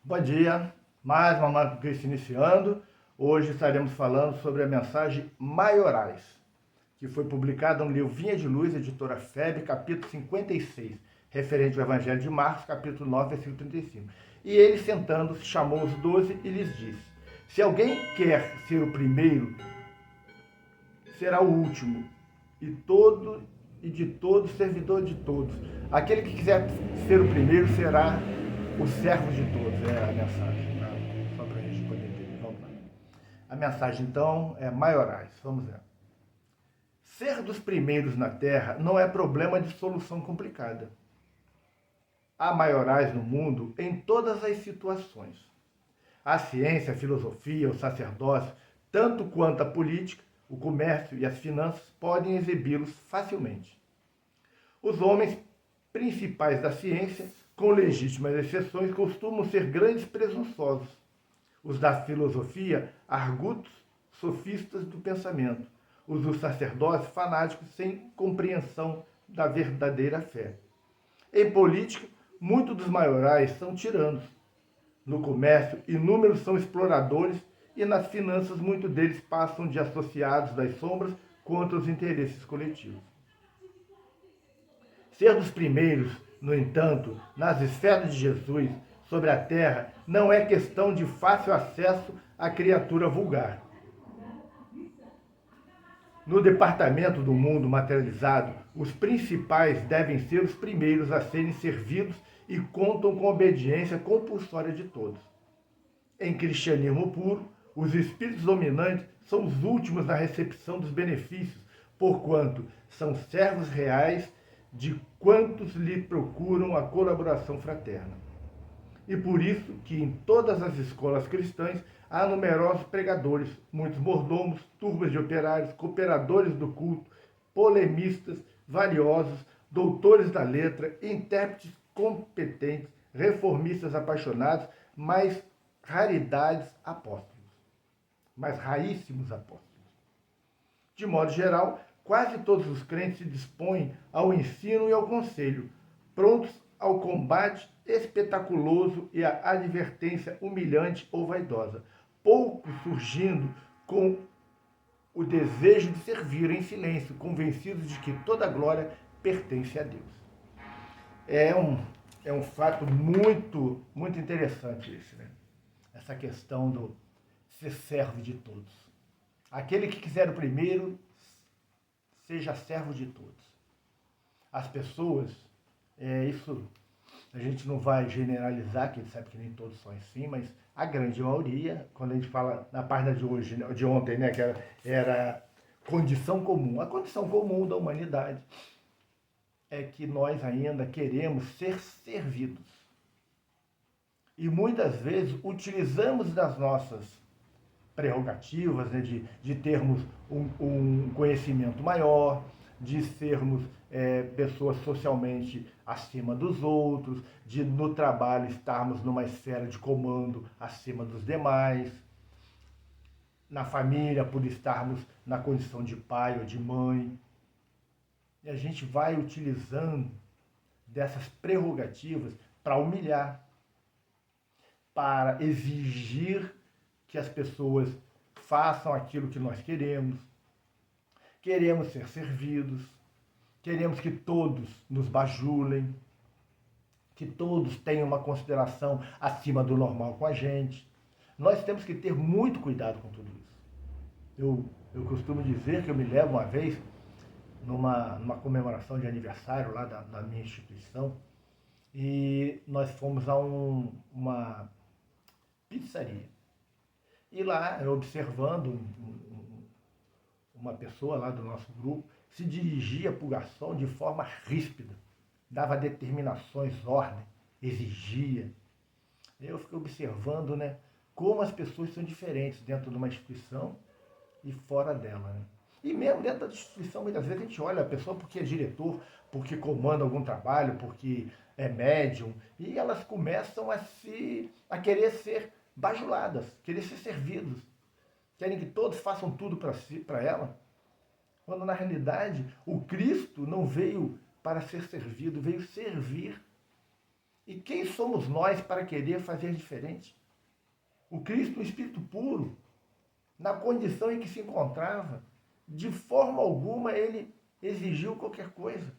Bom dia, mais uma Marco Cristo iniciando. Hoje estaremos falando sobre a mensagem Maiorais, que foi publicada no livro Vinha de Luz, editora FEB, capítulo 56, referente ao Evangelho de Marcos, capítulo 9, versículo 35. E ele, sentando-se, chamou os 12 e lhes disse: Se alguém quer ser o primeiro, será o último, e de todos, servidor de todos. Aquele que quiser ser o primeiro será o servo de todos. É a mensagem, tá? Só para a gente poder entender. Vamos lá. A mensagem, então, é maiorais. Vamos ver. Ser dos primeiros na Terra não é problema de solução complicada. Há maiorais no mundo em todas as situações. A ciência, a filosofia, o sacerdócio, tanto quanto a política, o comércio e as finanças podem exibi-los facilmente. Os homens principais da ciência, com legítimas exceções, costumam ser grandes presunçosos. Os da filosofia, argutos, sofistas do pensamento. Os do sacerdócio, fanáticos sem compreensão da verdadeira fé. Em política, muitos dos maiorais são tiranos. No comércio, inúmeros são exploradores e nas finanças, muitos deles passam de associados das sombras contra os interesses coletivos. Ser dos primeiros, no entanto, nas esferas de Jesus sobre a terra, não é questão de fácil acesso à criatura vulgar. No departamento do mundo materializado, os principais devem ser os primeiros a serem servidos e contam com a obediência compulsória de todos. Em cristianismo puro, os espíritos dominantes são os últimos na recepção dos benefícios, porquanto são servos reais de quantos lhe procuram a colaboração fraterna. E por isso que em todas as escolas cristãs há numerosos pregadores, muitos mordomos, turbas de operários, cooperadores do culto, polemistas valiosos, doutores da letra, intérpretes competentes, reformistas apaixonados, mas raridades apóstolos, mas raríssimos apóstolos. De modo geral, quase todos os crentes se dispõem ao ensino e ao conselho, prontos ao combate espetaculoso e à advertência humilhante ou vaidosa, poucos surgindo com o desejo de servir em silêncio, convencidos de que toda a glória pertence a Deus. É um fato muito, muito interessante esse, né? Essa questão do ser servo de todos. Aquele que quiser o primeiro, seja servo de todos. As pessoas, isso a gente não vai generalizar, que a gente sabe que nem todos são assim, mas a grande maioria, quando a gente fala na página de hoje, de ontem, né, que era condição comum. A condição comum da humanidade é que nós ainda queremos ser servidos. E muitas vezes utilizamos das nossas prerrogativas, né, de termos um conhecimento maior, de sermos pessoas socialmente acima dos outros, de no trabalho estarmos numa esfera de comando acima dos demais, na família por estarmos na condição de pai ou de mãe. E a gente vai utilizando dessas prerrogativas para humilhar, para exigir que as pessoas façam aquilo que nós queremos. Queremos ser servidos, queremos que todos nos bajulem, que todos tenham uma consideração acima do normal com a gente. Nós temos que ter muito cuidado com tudo isso. Eu costumo dizer que eu me lembro uma vez, numa comemoração de aniversário lá da minha instituição, e nós fomos a uma pizzaria. E lá, eu observando uma pessoa lá do nosso grupo, se dirigia para o garçom de forma ríspida, dava determinações, ordem, exigia. Eu fiquei observando, né, como as pessoas são diferentes dentro de uma instituição e fora dela, né? E mesmo dentro da instituição, muitas vezes a gente olha a pessoa porque é diretor, porque comanda algum trabalho, porque é médium, e elas começam a querer ser bajuladas, querer ser servidos. Querem que todos façam tudo para ela. Quando na realidade o Cristo não veio para ser servido, veio servir. E quem somos nós para querer fazer diferente? O Cristo, o Espírito puro, na condição em que se encontrava, de forma alguma ele exigiu qualquer coisa.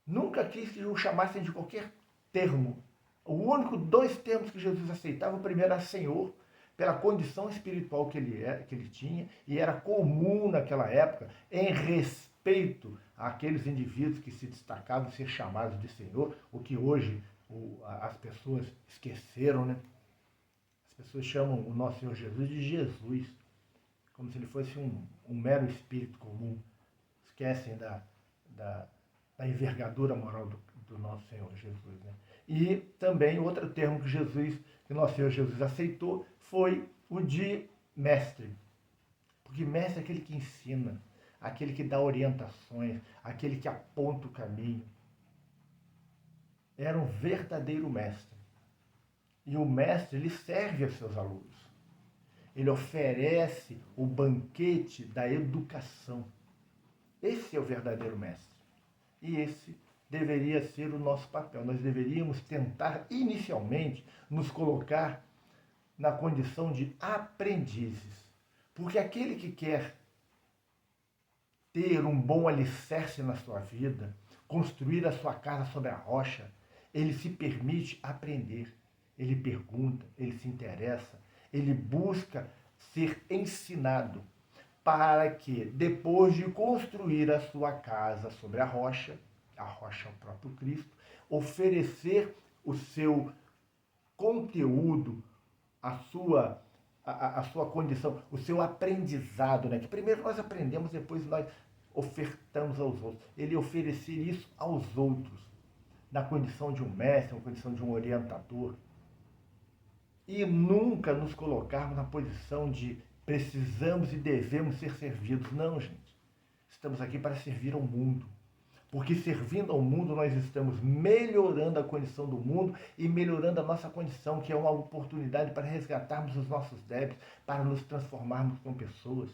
Nunca quis que o chamassem de qualquer termo. O único dois termos que Jesus aceitava, o primeiro era Senhor, pela condição espiritual que ele tinha, e era comum naquela época, em respeito àqueles indivíduos que se destacavam ser chamados de Senhor, o que hoje as pessoas esqueceram, né? As pessoas chamam o nosso Senhor Jesus de Jesus, como se ele fosse um mero espírito comum. Esquecem da envergadura moral do nosso Senhor Jesus, né? E também outro termo que nosso Senhor Jesus aceitou foi o de mestre. Porque mestre é aquele que ensina, aquele que dá orientações, aquele que aponta o caminho. Era um verdadeiro mestre. E o mestre, ele serve a seus alunos. Ele oferece o banquete da educação. Esse é o verdadeiro mestre. E esse deveria ser o nosso papel. Nós deveríamos tentar, inicialmente, nos colocar na condição de aprendizes. Porque aquele que quer ter um bom alicerce na sua vida, construir a sua casa sobre a rocha, ele se permite aprender. Ele pergunta, ele se interessa, ele busca ser ensinado para que, depois de construir a sua casa sobre a rocha é o próprio Cristo, oferecer o seu conteúdo, a sua condição, o seu aprendizado, né? Que primeiro nós aprendemos, depois nós ofertamos aos outros. Ele oferecer isso aos outros, na condição de um mestre, na condição de um orientador. E nunca nos colocarmos na posição de precisamos e devemos ser servidos. Não, gente. Estamos aqui para servir ao mundo. Porque servindo ao mundo nós estamos melhorando a condição do mundo e melhorando a nossa condição, que é uma oportunidade para resgatarmos os nossos débitos, para nos transformarmos com pessoas.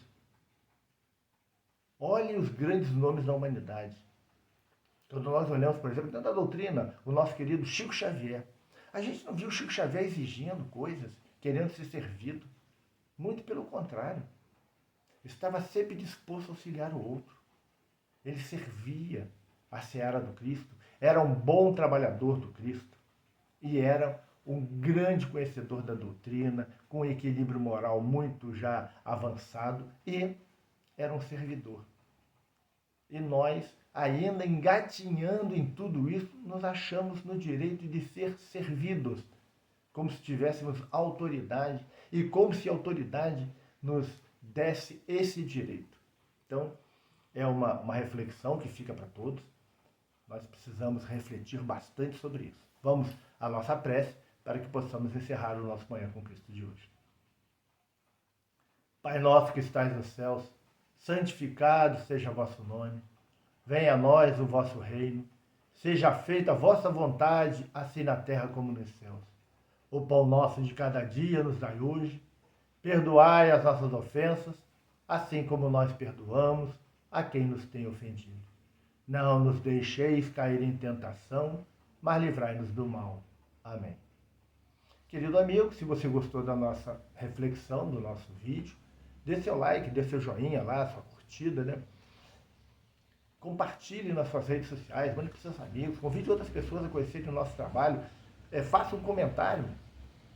Olhem os grandes nomes da humanidade. Quando nós olhamos, por exemplo, dentro da doutrina, o nosso querido Chico Xavier. A gente não viu o Chico Xavier exigindo coisas, querendo ser servido. Muito pelo contrário. Estava sempre disposto a auxiliar o outro. Ele servia a seara do Cristo, era um bom trabalhador do Cristo e era um grande conhecedor da doutrina, com um equilíbrio moral muito já avançado e era um servidor. E nós, ainda engatinhando em tudo isso, nos achamos no direito de ser servidos, como se tivéssemos autoridade e como se a autoridade nos desse esse direito. Então, é uma reflexão que fica para todos. Nós precisamos refletir bastante sobre isso. Vamos à nossa prece para que possamos encerrar o nosso Manhã com Cristo de hoje. Pai nosso que estais nos céus, santificado seja o vosso nome. Venha a nós o vosso reino. Seja feita a vossa vontade, assim na terra como nos céus. O pão nosso de cada dia nos dai hoje. Perdoai as nossas ofensas, assim como nós perdoamos a quem nos tem ofendido. Não nos deixeis cair em tentação, mas livrai-nos do mal. Amém. Querido amigo, se você gostou da nossa reflexão, do nosso vídeo, dê seu like, dê seu joinha lá, sua curtida, né? Compartilhe nas suas redes sociais, mande para seus amigos, convide outras pessoas a conhecerem o nosso trabalho, faça um comentário.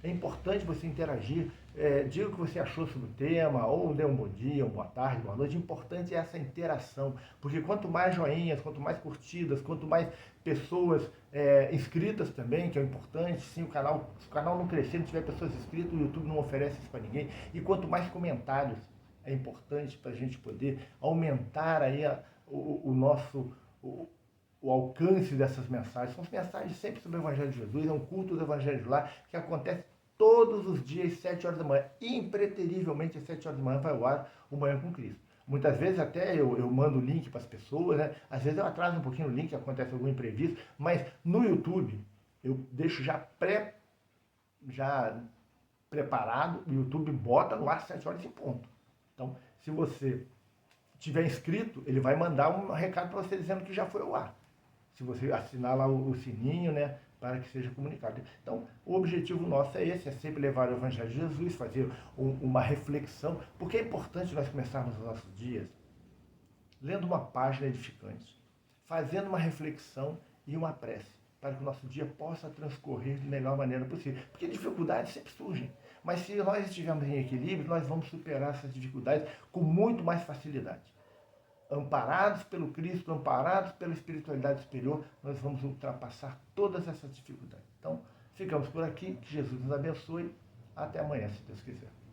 É importante você interagir, diga o que você achou sobre o tema, ou dê um bom dia, uma boa tarde, boa noite. O importante é essa interação, porque quanto mais joinhas, quanto mais curtidas, quanto mais pessoas inscritas também, que é o importante, se o canal não crescer, não tiver pessoas inscritas, o YouTube não oferece isso para ninguém, e quanto mais comentários, é importante para a gente poder aumentar aí o alcance dessas mensagens. São mensagens sempre sobre o Evangelho de Jesus, é um culto do Evangelho de lá, que acontece todos os dias, às 7 horas da manhã. Impreterivelmente, às 7 horas da manhã, vai ao ar o Manhã com Cristo. Muitas vezes até eu mando o link para as pessoas, né? Às vezes eu atraso um pouquinho o link, acontece algum imprevisto, mas no YouTube eu deixo já preparado, o YouTube bota no ar às 7 horas em ponto. Então, se você tiver inscrito, ele vai mandar um recado para você dizendo que já foi ao ar. se você assinar lá o sininho, né, para que seja comunicado. Então, o objetivo nosso é esse, é sempre levar o Evangelho de Jesus, fazer uma reflexão, porque é importante nós começarmos os nossos dias lendo uma página edificante, fazendo uma reflexão e uma prece, para que o nosso dia possa transcorrer da melhor maneira possível. Porque dificuldades sempre surgem, mas se nós estivermos em equilíbrio, nós vamos superar essas dificuldades com muito mais facilidade. Amparados pelo Cristo, amparados pela espiritualidade superior, nós vamos ultrapassar todas essas dificuldades. Então, ficamos por aqui, que Jesus nos abençoe. Até amanhã, se Deus quiser.